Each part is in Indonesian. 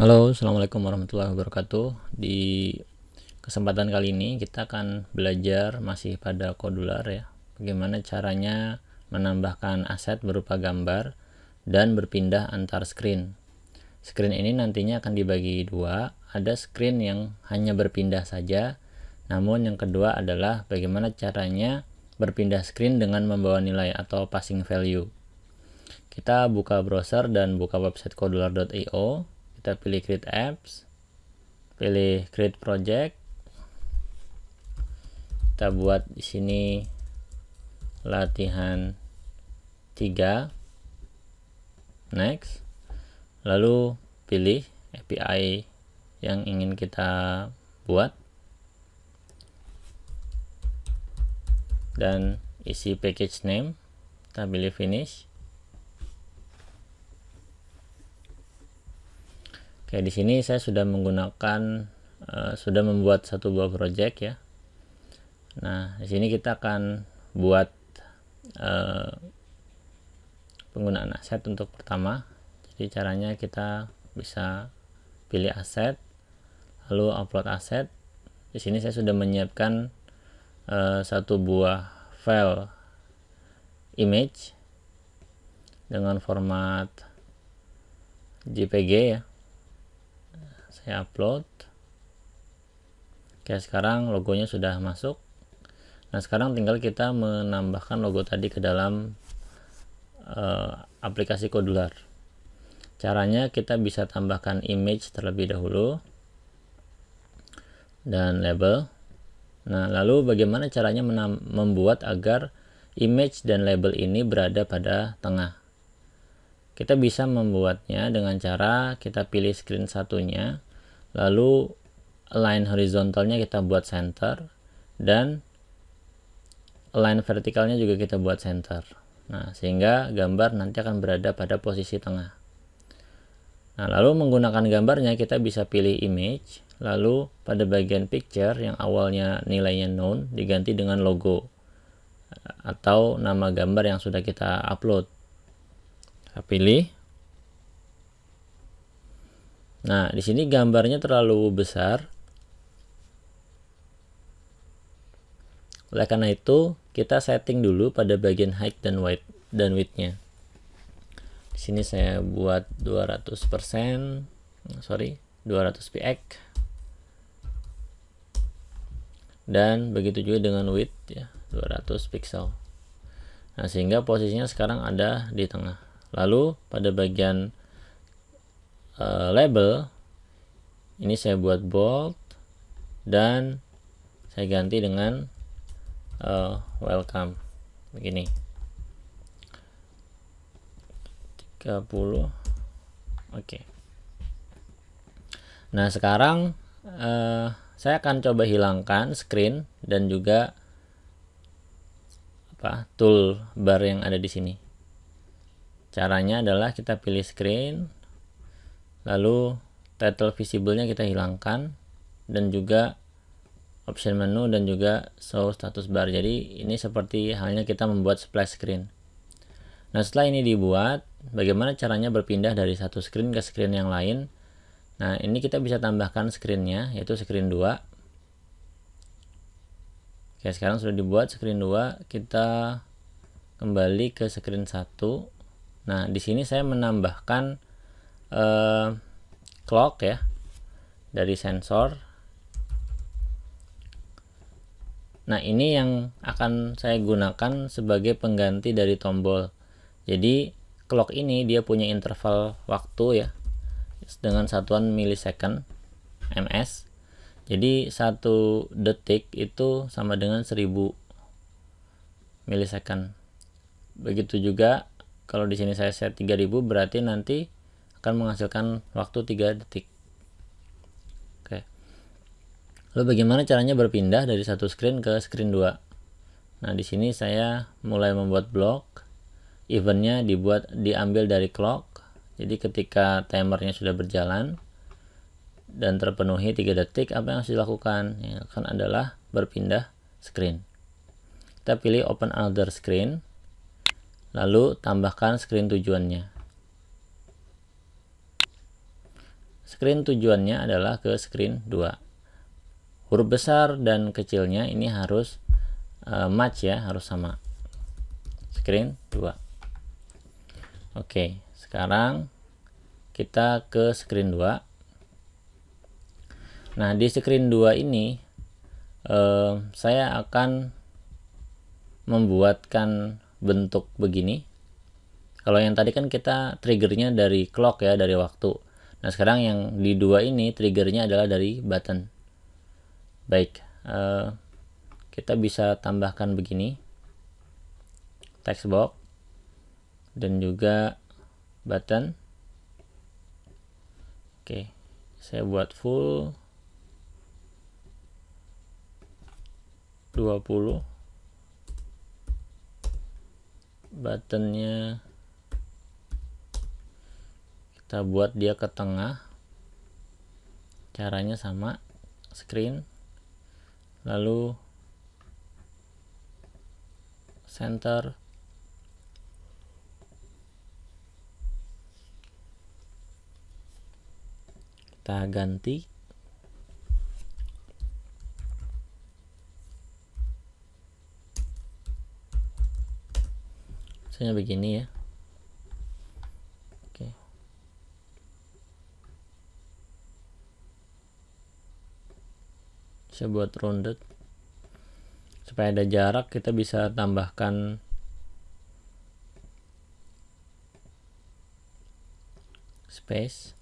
Halo, assalamualaikum warahmatullahi wabarakatuh. Di kesempatan kali ini kita akan belajar masih pada Kodular ya, bagaimana caranya menambahkan aset berupa gambar dan berpindah antar screen. Screen ini nantinya akan dibagi dua, ada screen yang hanya berpindah saja, namun yang kedua adalah bagaimana caranya berpindah screen dengan membawa nilai atau passing value. Kita buka browser dan buka website kodular.io. Kita pilih create apps, pilih create project. Kita buat di sini latihan 3. Next. Lalu pilih API yang ingin kita buat dan isi package name. Kita pilih finish. Oke, di sini saya sudah menggunakan sudah membuat satu buah project ya. Nah, di sini kita akan buat penggunaan aset untuk pertama. Jadi caranya kita bisa pilih aset, lalu upload aset. Di sini saya sudah menyiapkan satu buah file image dengan format JPG ya. Saya upload. Oke, sekarang logonya sudah masuk. Nah, sekarang tinggal kita menambahkan logo tadi ke dalam aplikasi Kodular. Caranya kita bisa tambahkan image terlebih dahulu dan label. Nah, lalu bagaimana caranya membuat agar image dan label ini berada pada tengah? Kita bisa membuatnya dengan cara kita pilih screen satunya, lalu align horizontalnya kita buat center, dan align vertikalnya juga kita buat center. Nah, sehingga gambar nanti akan berada pada posisi tengah. Nah, lalu menggunakan gambarnya kita bisa pilih image, lalu pada bagian picture yang awalnya nilainya known diganti dengan logo atau nama gambar yang sudah kita upload. Kita pilih. Nah, di sini gambarnya terlalu besar. Oleh karena itu, kita setting dulu pada bagian height dan width-nya. Di sini saya buat 200%, 200 px. Dan begitu juga dengan width ya, 200 pixel. Nah, sehingga posisinya sekarang ada di tengah. Lalu pada bagian label ini saya buat bold dan saya ganti dengan welcome begini 30. Oke. Nah, sekarang saya akan coba hilangkan screen dan juga toolbar yang ada di sini. Caranya adalah kita pilih screen, lalu title visible-nya kita hilangkan, dan juga option menu dan juga show status bar. Jadi ini seperti halnya kita membuat splash screen. Nah, setelah ini dibuat, bagaimana caranya berpindah dari satu screen ke screen yang lain? Nah, ini kita bisa tambahkan screen-nya, yaitu screen 2. Oke, sekarang sudah dibuat screen 2, kita kembali ke screen 1. Nah, di sini saya menambahkan clock ya dari sensor. Nah, ini yang akan saya gunakan sebagai pengganti dari tombol. Jadi clock ini dia punya interval waktu ya dengan satuan millisecond ms. Jadi 1 detik itu sama dengan 1000 millisecond. Begitu juga kalau di sini saya set 3000, berarti nanti akan menghasilkan waktu 3 detik. Oke. Lalu bagaimana caranya berpindah dari satu screen ke screen 2? Nah, di sini saya mulai membuat blok. Eventnya diambil dari clock. Jadi ketika timernya sudah berjalan dan terpenuhi 3 detik, apa yang harus dilakukan? Yang akan adalah berpindah screen. Kita pilih open another screen, lalu tambahkan screen tujuannya. screen tujuannya adalah ke screen 2. Huruf besar dan kecilnya ini harus match ya, harus sama. Screen 2. Oke, sekarang kita ke screen 2. Nah, di screen 2 ini saya akan membuatkan bentuk begini. Kalau yang tadi kan kita triggernya dari clock ya, dari waktu. Nah, sekarang yang di 2 ini triggernya adalah dari button. Baik, kita bisa tambahkan begini, text box dan juga button. Oke, saya buat full 20. Buttonnya kita buat dia ke tengah, caranya sama, screen, lalu center, kita ganti, misalnya begini ya. Oke, saya buat rounded supaya ada jarak. Kita bisa tambahkan space.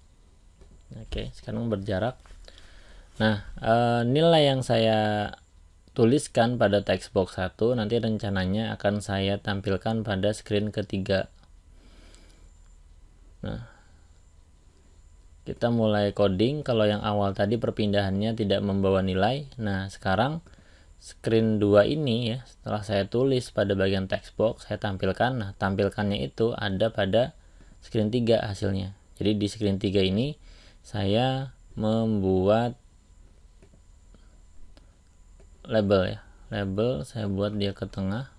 Oke, sekarang berjarak. Nah, nilai yang saya tuliskan pada text box 1 nanti rencananya akan saya tampilkan pada screen ketiga. Nah, kita mulai coding. Kalau yang awal tadi perpindahannya tidak membawa nilai. Nah, sekarang screen 2 ini ya, setelah saya tulis pada bagian text box, saya tampilkan. Nah, tampilkannya itu ada pada screen 3 hasilnya. Jadi di screen 3 ini saya membuat label ya. Label saya buat dia ke tengah.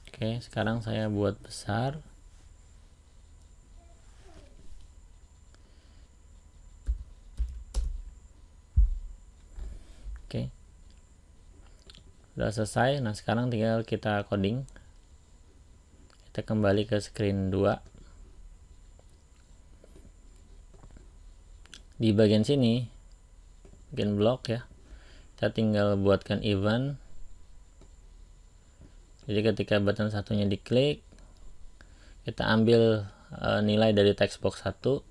Oke, sekarang saya buat besar. Oke, sudah selesai. Nah, sekarang tinggal kita coding. Kita kembali ke screen 2. Di bagian sini, bagian blok ya, kita tinggal buatkan event. Jadi ketika button satunya diklik, kita ambil nilai dari text box 1.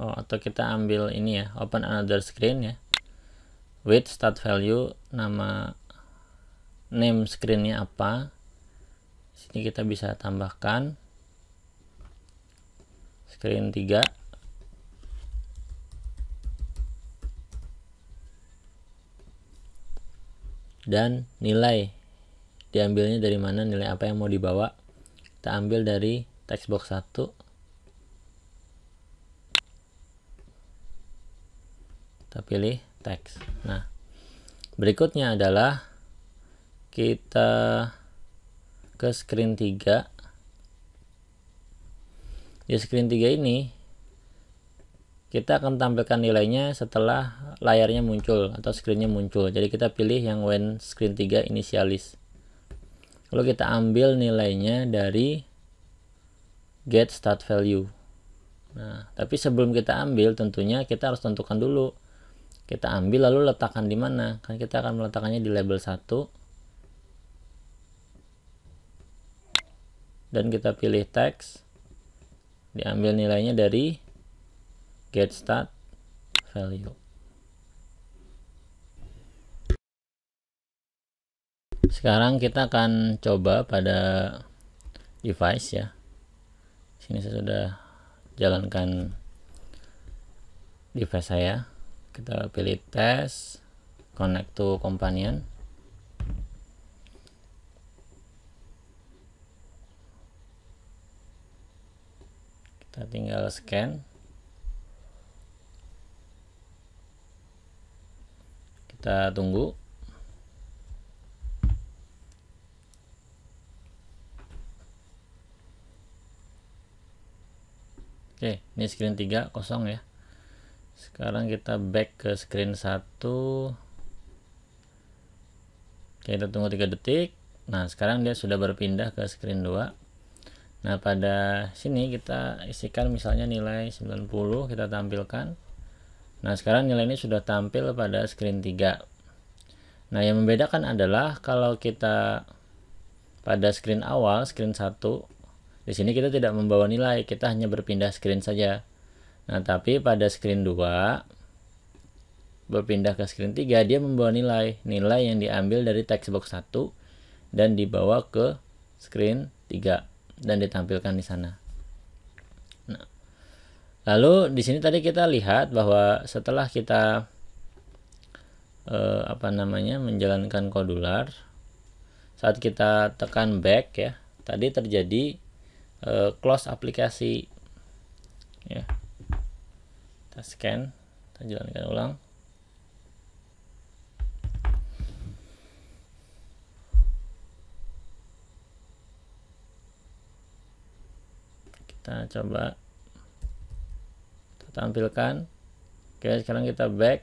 Atau kita ambil ini ya, open another screen ya, with start value, nama name screennya apa. Sini kita bisa tambahkan screen 3. Dan nilai diambilnya dari mana, nilai apa yang mau dibawa, kita ambil dari text box 1. Kita pilih teks. Nah, berikutnya adalah kita ke screen 3. Di screen 3 ini kita akan tampilkan nilainya setelah layarnya muncul atau screennya muncul. Jadi kita pilih yang when screen 3 initialize. Lalu kita ambil nilainya dari get start value. Nah, tapi sebelum kita ambil tentunya kita harus tentukan dulu. Kita ambil lalu letakkan di mana? Kan kita akan meletakkannya di label 1. Dan kita pilih text. Diambil nilainya dari get start value. Sekarang kita akan coba pada device ya. Sini saya sudah jalankan device saya. Kita pilih test, connect to companion. Kita tinggal scan. Kita tunggu. Oke, ini screen 3 kosong ya. Sekarang kita back ke screen 1. Kita tunggu 3 detik. Nah, sekarang dia sudah berpindah ke screen 2. Nah, pada sini kita isikan misalnya nilai 90, kita tampilkan. Nah, sekarang nilai ini sudah tampil pada screen 3. Nah, yang membedakan adalah kalau kita pada screen awal, screen 1, di sini kita tidak membawa nilai, kita hanya berpindah screen saja. Nah, tapi pada screen 2 berpindah ke screen 3, dia membawa nilai yang diambil dari text box 1 dan dibawa ke screen 3 dan ditampilkan di sana. Nah, lalu di sini tadi kita lihat bahwa setelah kita menjalankan kodular, saat kita tekan back ya, tadi terjadi close aplikasi ya. Kita scan, kita jalankan ulang. Kita coba kita tampilkan. Oke, sekarang kita back.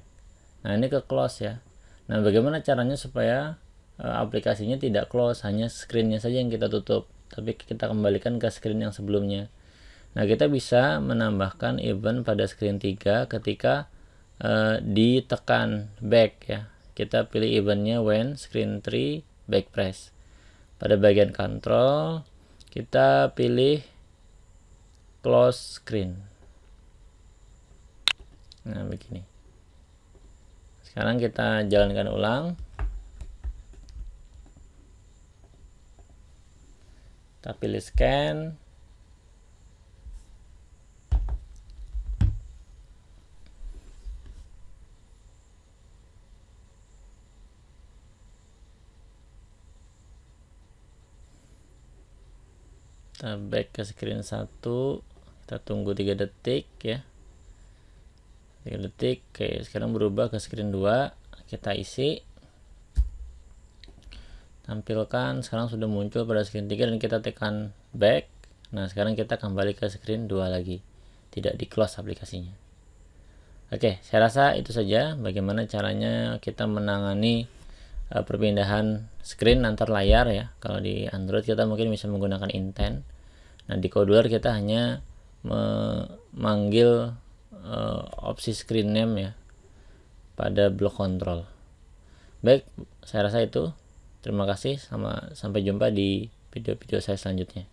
Nah, ini ke close ya. Nah, bagaimana caranya supaya aplikasinya tidak close, hanya screennya saja yang kita tutup, tapi kita kembalikan ke screen yang sebelumnya. Nah, kita bisa menambahkan event pada screen 3 ketika ditekan back ya. Kita pilih eventnya when screen 3 back press. Pada bagian control kita pilih close screen. Nah, begini. Sekarang kita jalankan ulang. Kita pilih scan. Kita back ke screen 1. Kita tunggu 3 detik ya. 3 detik. Oke, sekarang berubah ke screen 2. Kita isi. Tampilkan, sekarang sudah muncul pada screen 3 dan kita tekan back. Nah, sekarang kita kembali ke screen 2 lagi. Tidak di close aplikasinya. Oke, saya rasa itu saja bagaimana caranya kita menangani perpindahan screen antar layar ya. Kalau di Android kita mungkin bisa menggunakan intent. Nah, di Kodular kita hanya memanggil opsi screen name ya pada block control. Baik, saya rasa itu. Terima kasih, sampai jumpa di video-video saya selanjutnya.